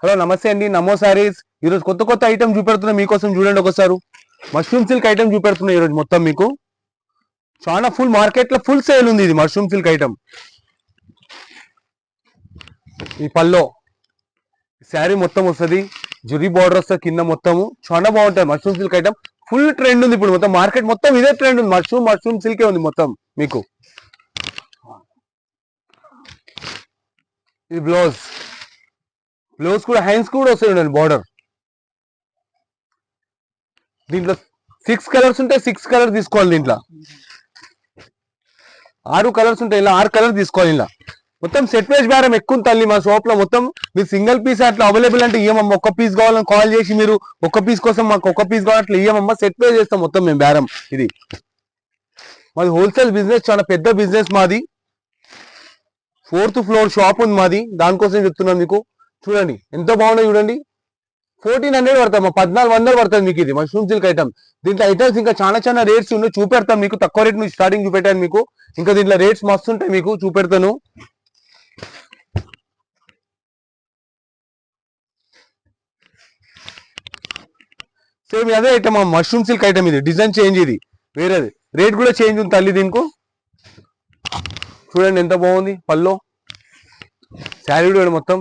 Hello నమస్తే అండి, నమో సారీస్. ఈరోజు కొత్త కొత్త ఐటమ్ చూపెడుతున్నా మీకోసం. చూడండి ఒకసారి మష్రూమ్ సిల్క్ ఐటమ్ చూపెడుతున్నా ఈరోజు. మొత్తం మీకు చాలా ఫుల్ మార్కెట్ లో ఫుల్ సేల్ ఉంది ఇది మష్రూమ్ సిల్క్ ఐటమ్. ఈ పల్లో శారీ మొత్తం వస్తుంది, జురీ బార్డర్ వస్తుంది కింద. మొత్తము చాలా బాగుంటుంది mushroom silk item. Full trend ఉంది ఇప్పుడు మొత్తం మార్కెట్ మొత్తం ఇదే ట్రెండ్ ఉంది. మష్రూమ్ సిల్కే ఉంది మొత్తం మీకు. ఇది బ్లౌజ్ కూడా హ్యాండ్స్ కూడా వస్తాయి బార్డర్. దీంట్లో 6 కలర్స్ ఉంటాయి, 6 కలర్ తీసుకోవాలి. దీంట్లో 6 కలర్స్ ఉంటాయి, ఇలా 6 కలర్ తీసుకోవాలి. ఇలా మొత్తం సెట్ వైజ్ బేరం ఎక్కువ తల్లి మా షాప్ లో. మొత్తం మీరు సింగిల్ పీస్ అట్లా అవైలబుల్ అంటే ఇయ్యమమ్మ. ఒక్క పీస్ కావాలని కాల్ చేసి మీరు ఒక్క పీస్ కోసం మాకు ఒక్క పీస్ కావాలి అట్లా ఇయ్యమమ్మ. సెట్ వైజ్ చేస్తాం మొత్తం మేము బేరం. ఇది మాది హోల్సేల్ బిజినెస్, చాలా పెద్ద బిజినెస్ మాది. 4th ఫ్లోర్ షాప్ ఉంది మాది, దానికోసం చెప్తున్నాను మీకు. చూడండి ఎంత బాగున్నాయి చూడండి. 1400 పడతాం, 1400 పడుతుంది మీకు ఇది మష్రూమ్ సిల్క్ ఐటమ్. దీంట్లో ఐటమ్స్ ఇంకా చాలా రేట్స్ ఉన్నాయి, చూపెడతాం మీకు. తక్కువ రేట్ నుంచి స్టార్టింగ్ చూపెట్టాను మీకు. ఇంకా దీంట్లో రేట్స్ మస్తు ఉంటాయి మీకు, చూపెడతాను. సేమ్ అదే ఐటమ్, మష్రూమ్ సిల్క్ ఐటమ్. ఇది డిజైన్ చేంజ్, ఇది వేరేది. రేట్ కూడా చేంజ్ ఉంది తల్లి దీనికి. చూడండి ఎంత బాగుంది పల్లో. శారీ కూడా మొత్తం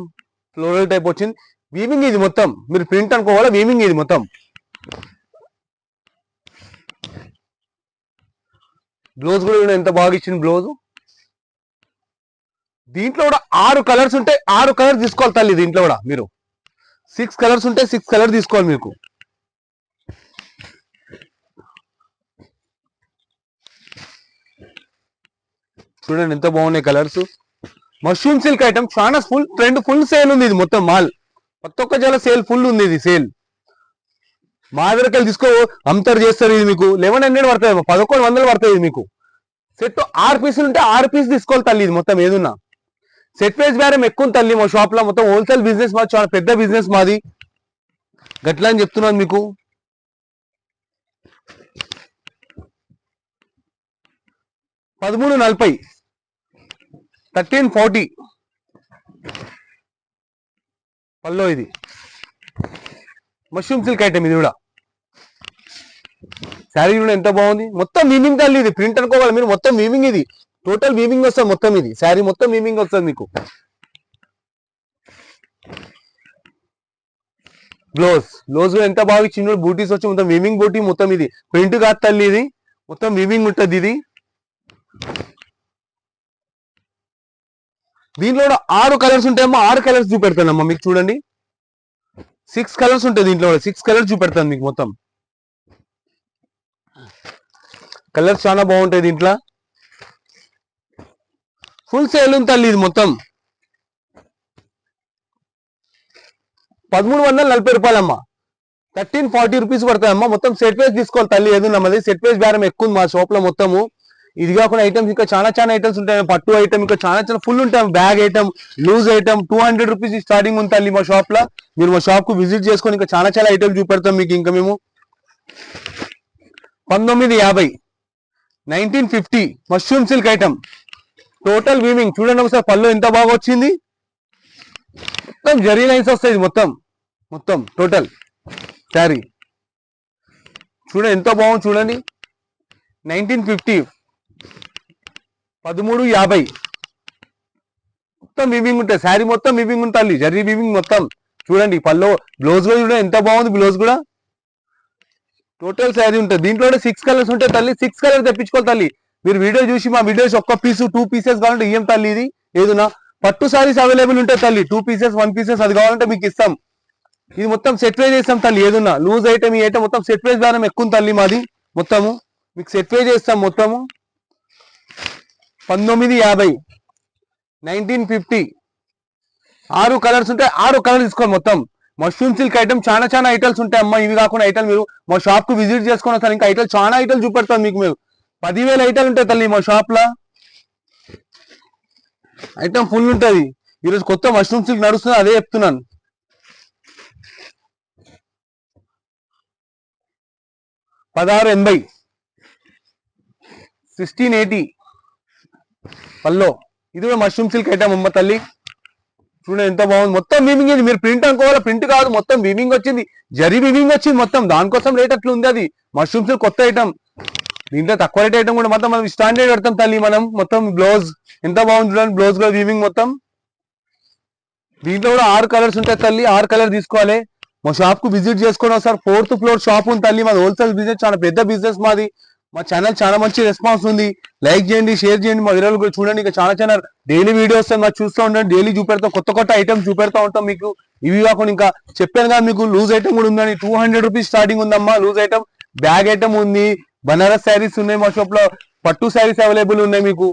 ఫ్లోరల్ టైప్ వచ్చింది. వీవింగ్ ఇది మొత్తం, మీరు ప్రింట్ అనుకోవాలా, వీవింగ్ ఇది మొత్తం. బ్లౌజ్ కూడా ఎంత బాగా ఇచ్చింది బ్లౌజ్. దీంట్లో కూడా 6 కలర్స్ ఉంటాయి, 6 కలర్ తీసుకోవాలి తల్లి. దీంట్లో కూడా మీరు 6 కలర్స్ ఉంటాయి, 6 కలర్ తీసుకోవాలి మీకు. చూడండి ఎంత బాగున్నాయి కలర్స్. మష్రూమ్ సిల్క్ ఐటమ్ చాలా ఫుల్ ట్రెండ్, ఫుల్ సేల్ ఉంది ఇది మొత్తం. మాల్ ప్రతి ఒక్క జల సేల్ ఫుల్ ఉంది ఇది సేల్. మా దగ్గరకెళ్ళి తీసుకో అమ్ముతారు చేస్తారు. ఇది మీకు 1100 పడుతుంది, 1100 పడుతుంది ఇది మీకు. సెట్ 6 పీసులు ఉంటే 6 పీస్ తీసుకోవాలి తల్లి. ఇది మొత్తం ఏదున్నా సెట్ వైజ్ బేరం ఎక్కువ తల్లి మా షాప్ లో. మొత్తం హోల్సేల్ బిజినెస్ మాది, చాలా పెద్ద బిజినెస్ మాది. గట్లా అని చెప్తున్నాను మీకు. $1340, 1340 పల్లో. ఇది మష్రూమ్ సిల్క్ ఐటమ్. ఇది కూడా శారీ కూడా ఎంత బాగుంది. మొత్తం వీవింగ్ తల్లి. ఇది ప్రింట్ అనుకోవాలి మీరు, మొత్తం వీవింగ్. ఇది టోటల్ వీవింగ్ వస్తుంది మొత్తం. ఇది శారీ మొత్తం వీవింగ్ వస్తుంది మీకు. బ్లౌజ్ కూడా ఎంత బాగా ఇచ్చింది. బూటీస్ వచ్చి మొత్తం వీవింగ్ బూటీ మొత్తం. ఇది ప్రింట్ కాదు తల్లి, ఇది మొత్తం వీవింగ్ ఉంటుంది ఇది. దీంట్లో కూడా 6 కలర్స్ ఉంటాయమ్మా. 6 కలర్స్ చూపెడతానమ్మా మీకు. చూడండి 6 కలర్స్ ఉంటాయి దీంట్లో కూడా. 6 కలర్స్ చూపెడతాను మీకు మొత్తం. కలర్స్ చాలా బాగుంటాయి దీంట్లో. ఫుల్ సేల్ ఉంది తల్లి ఇది మొత్తం. 1340 రూపాయలమ్మా, 1340 రూపీస్ పడతాయమ్మా. మొత్తం సెట్ వైజ్ తీసుకోవాలి తల్లి. ఏదున్నా మాది సెట్ వైజ్ బేరం ఎక్కువ ఉంది మా షాప్ లో మొత్తము. ఇది కాకుండా ఐటమ్స్ ఇంకా చాలా ఐటమ్స్ ఉంటాయి. పట్టు ఐటమ్ ఇంకా చాలా ఫుల్ ఉంటాయి. Bag item, loose item 200 rupees starting ఉంది తల్లి మా షాప్ లో. మీరు మా షాప్ కు విజిట్ చేసుకొని ఇంకా చాలా ఐటమ్ చూపెడతాం మీకు. ఇంకా మేము 1950, 1950 mushroom silk item. Total weaving చూడండి ఒకసారి. పళ్ళు ఎంత బాగా వచ్చింది. మొత్తం జరీ లైన్స్ వస్తాయి మొత్తం టోటల్ శారీ. చూడండి ఎంత బాగుంది చూడండి. 1950, 1350 మొత్తం వీవింగ్ ఉంటాయి. శారీ మొత్తం వీవింగ్ ఉంటుంది, జరీ వీవింగ్ మొత్తం. చూడండి పల్లో. బ్లౌజ్ కూడా చూడండి ఎంత బాగుంది. బ్లౌజ్ కూడా టోటల్ శారీ ఉంటుంది. దీంట్లో 6 కలర్స్ ఉంటాయి తల్లి. 6 కలర్ తెప్పించుకోవాలి తల్లి. మీరు వీడియో చూసి మా వీడియోస్ ఒక్క పీసు 2 పీసెస్ కావాలంటే ఇయ్యం తల్లి. ఇది ఏదున్నా పట్టు సారీస్ అవైలబుల్ ఉంటాయి తల్లి. 2 పీసెస్ 1 పీసెస్ అది కావాలంటే మీకు ఇస్తాం. ఇది మొత్తం సెట్ వైజ్ చేస్తాం తల్లి. ఏదున్నా లూజ్ ఐటమ్ ఈ ఐటమ్ మొత్తం సెట్ వైజ్ దానం ఎక్కువ తల్లి మాది మొత్తము. మీకు సెట్ వైజ్ చేస్తాం మొత్తము. 1950, 1950 6 కలర్స్ ఉంటాయి. 6 కలర్ తీసుకోవాలి మొత్తం. మష్రూమ్ సిల్క్ ఐటమ్ చాలా ఐటమ్స్ ఉంటాయి అమ్మా. ఇవి కాకుండా ఐటమ్ మీరు మా షాప్ కు విజిట్ చేసుకుని వస్తారు. ఇంకా ఐటమ్ చాలా ఐటమ్ చూపెడతాం మీకు. మేము 10,000 ఐటమ్ ఉంటాయి తల్లి మా షాప్ లో. ఐటమ్ ఫుల్ ఉంటది. ఈరోజు కొత్త మష్రూమ్ సిల్క్ నడుస్తుంది, అదే చెప్తున్నాను. 1680, 1680 పల్లో. ఇది కూడా మష్రూమ్ సిల్క్ ఐటమ్ అమ్మ తల్లి. చూడండి ఎంత బాగుంది, మొత్తం వీవింగ్ ఇది. మీరు ప్రింట్ అనుకోవాలి, ప్రింట్ కాదు, మొత్తం వీవింగ్ వచ్చింది, జరీ వీవింగ్ వచ్చింది మొత్తం. దానికోసం రేట్ అట్లా ఉంది. అది మష్రూమ్స్ కొత్త ఐటమ్, దీంట్లో తక్కువ రేట్ ఐటమ్ కూడా మొత్తం మనం స్టాండర్డ్ పెడతాం తల్లి మనం. మొత్తం బ్లౌజ్ ఎంత బాగుంది చూడండి, బ్లౌజ్ లో వీవింగ్ మొత్తం. దీంట్లో కూడా 6 కలర్స్ ఉంటాయి తల్లి, 6 కలర్ తీసుకోవాలి. మా షాప్ కు విజిట్ చేసుకోండి ఒకసారి. 4th ఫ్లోర్ షాప్ ఉంది తల్లి మాది. హోల్సేల్ బిజినెస్, చాలా పెద్ద బిజినెస్ మాది. మా ఛానల్ చాలా మంచి రెస్పాన్స్ ఉంది. లైక్ చేయండి, షేర్ చేయండి. మా వీడియోలు కూడా చూడండి. ఇంకా చాలా ఛానల్ డైలీ వీడియోస్ మాకు చూస్తూ ఉండండి. డైలీ చూపెడతాం, కొత్త కొత్త ఐటమ్స్ చూపెడతా ఉంటాం మీకు. ఇవి కాకుండా ఇంకా చెప్పాను కదా మీకు, లూజ్ ఐటమ్ కూడా ఉందని. 200 రూపీస్ స్టార్టింగ్ ఉందమ్మా లూజ్ ఐటమ్. బ్యాగ్ ఐటమ్ ఉంది, బనారస్ శారీస్ ఉన్నాయి మా షాప్ లో, పట్టు శారీస్ అవైలబుల్ ఉన్నాయి మీకు.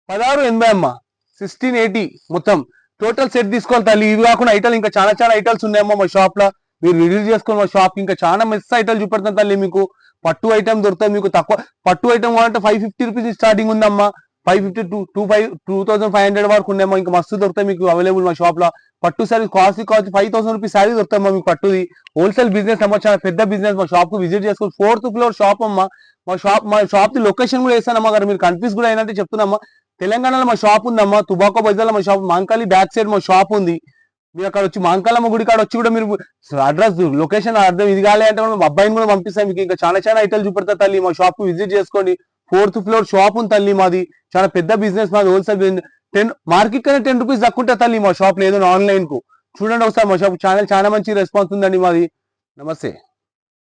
1680 అమ్మా, 1680 మొత్తం టోటల్ సెట్ తీసుకోవాలి తల్లి. ఇవి కాకుండా ఐటల్ ఇంకా చాలా చాలా ఐటల్స్ ఉన్నాయమ్మా మా షాప్ లో. మీరు విజిట్ చేసుకుని మా షాప్ ఇంకా చాలా మెస్ ఐటల్ చూపెడతాం తల్లి మీకు. పట్టు ఐటమ్ దొరుకుతాయి మీకు తక్కువ. పట్టు ఐటమ్ కావాలంటే 550 రూపీస్ స్టార్టింగ్ ఉందమ్మా. 550 to 2500 వరకు ఉన్నాయమ్మా. ఇంకా మస్తు దొరుకుతాయి మీకు అవైలబుల్ మా షాప్ లో. పట్టు శారీ కాస్ట్ 5000 రూపీస్ శారీ దొరుకుతాయమ్మా మీకు పట్టుది. హోల్సేల్ బిజినెస్ అమ్మా, చాలా పెద్ద బిజినెస్. మా షాప్ కు విజిట్ చేసుకోండి. 4th ఫ్లోర్ షాప్ అమ్మా. మా షాప్ ది లొకేషన్ కూడా వేస్తానమ్మా గారు, మీరు కన్ఫ్యూజ్ కూడా అయినట్టు చెప్తున్నామ్మా. తెలంగాణలో మా షాప్ ఉందమ్మా, తుబాకో బజార్లో మా షాప్, మాంకాలి బ్యాక్ సైడ్ మా షాప్ ఉంది. మీరు అక్కడ వచ్చి మాంకాలమ్మ గుడి కాడ వచ్చి కూడా మీరు అడ్రస్ లొకేషన్ అర్థం ఇది కాలే అంటే మనం అబ్బాయిని కూడా పంపిస్తాం మీకు. ఇంకా చాలా చాలా ఐటల్ చూపెడతా తల్లి. మా షాప్ కు విజిట్ చేసుకోండి. 4th ఫ్లోర్ షాప్ ఉంది తల్లి మాది. చాలా పెద్ద బిజినెస్ మాది. Wholesale business. మార్కెట్ కన్నా 10 రూపీస్ తక్కువ ఉంటుంది తల్లి మా షాప్. లేదు ఆన్లైన్ కు చూడండి ఒకసారి మా షాప్. ఛానల్ చాలా మంచి రెస్పాన్స్ ఉందండి మాది. నమస్తే.